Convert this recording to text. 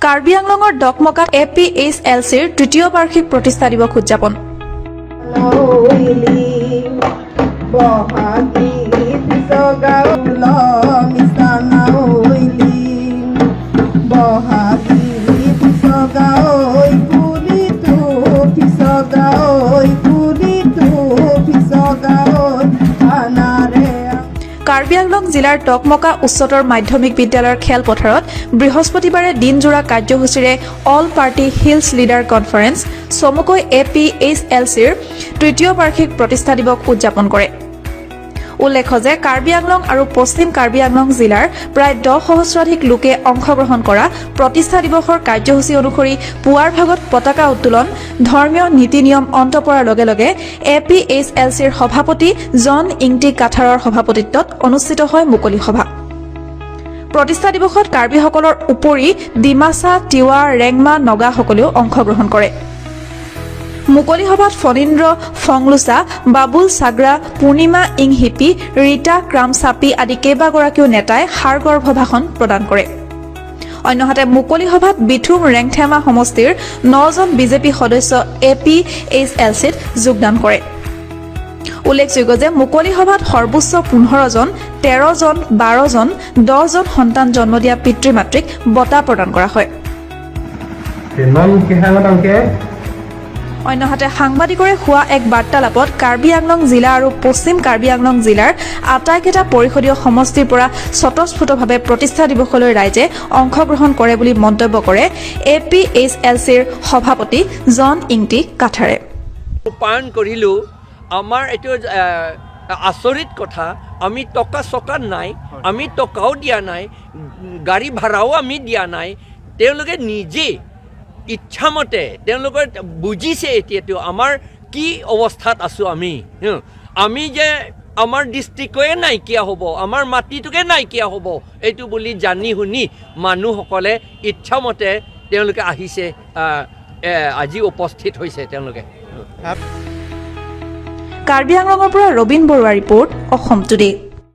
কাৰ্বি আংলঙৰ ডকমকাত APHLCৰ তৃতীয় বাৰ্ষিক প্ৰতিষ্ঠা দিৱস উদযাপন। কাৰ্বি আংলং জিলাৰ ডকমকা উচ্চতৰ মাধ্যমিক বিদ্যালয়ৰ খেলপথাৰত বৃহস্পতিবাৰে দিনজোৰা কাৰ্যসূচীৰে all party hills leader conference চমুকৈ APHLCৰ তৃতীয় বাৰ্ষিক প্ৰতিষ্ঠা দিৱস উদযাপন কৰে। উল্লেখ্য যে কাৰ্বি আংলং আৰু পশ্চিম কাৰ্বি আংলং জিলাৰ প্ৰায় 10 সহস্ৰাধিক লোকে অংশগ্ৰহণ কৰা প্ৰতিষ্ঠা দিৱসৰ কাৰ্যসূচী অনুসৰি পুৱাৰ ভাগত পতাকা উত্তোলন, ধৰ্মীয় নীতি নিয়ম অন্ত পৰাৰ লগে লগে APHLCৰ সভাপতি জন ইংটি কাঠাৰৰ সভাপতিত্বত অনুষ্ঠিত হয় মুকলি সভা। প্ৰতিষ্ঠা দিৱসত কাৰ্বিসকলৰ উপৰি ডিমাচা, তিৱা, ৰেংমা, নগাসকলেও অংশগ্ৰহণ কৰে। মুকলি সভাত ফণীন্দ্ৰ ফংলুচা, বাবুল চাগ্ৰা, পূৰ্ণিমা ইংহিপি, ৰীতা ক্ৰামচাপি আদি কেইবাগৰাকীও নেতাই সাৰগৰ্ভ ভাষণ প্ৰদান কৰে। অন্যহাতে মুকলি সভাত বিথুম ৰেংথেমা সমষ্টিৰ 9জন বিজেপি সদস্য APHLCত যোগদান কৰে। উল্লেখযোগ্য যে মুকলি সভাত সৰ্বোচ্চ 15জন, 13জন, 12জন, 10জন সন্তান জন্ম দিয়া পিতৃ মাতৃক বঁটা প্ৰদান কৰা হয়। অন্যহাতে সাংবাদিকৰে হোৱা এক বাৰ্তালাপত কাৰ্বি আংলং জিলা আৰু পশ্চিম কাৰ্বি আংলং জিলাৰ আটাইকেইটা পৰিষদীয় সমষ্টিৰ পৰা স্বতঃস্ফূৰ্তভাৱে প্ৰতিষ্ঠা দিৱসলৈ ৰাইজে অংশগ্ৰহণ কৰে বুলি মন্তব্য কৰে APHLCৰ সভাপতি জন ইংটি কাঠাৰে। ৰূপায়ণ কৰিলোঁ আমাৰ এইটো আচৰিত কথা, আমি টকা চকা নাই, আমি টকাও দিয়া নাই, গাড়ী ভাড়াও আমি দিয়া নাই, তেওঁলোকে নিজে ইচ্ছামতে তেওঁলোকে বুজিছে এতিয়াতো আমাৰ কি অৱস্থাত আছোঁ আমি যে আমাৰ ডিষ্ট্ৰিক্টে নাইকিয়া হ'ব, আমাৰ মাটিটোকে নাইকিয়া হ'ব, এইটো বুলি জানি শুনি মানুহসকলে ইচ্ছামতে তেওঁলোকে আহিছে, আজি উপস্থিত হৈছে তেওঁলোকে। কাৰ্বি আংলঙৰ পৰা ৰবীন বৰুৱা ৰিপৰ্ট, অসম টুডে।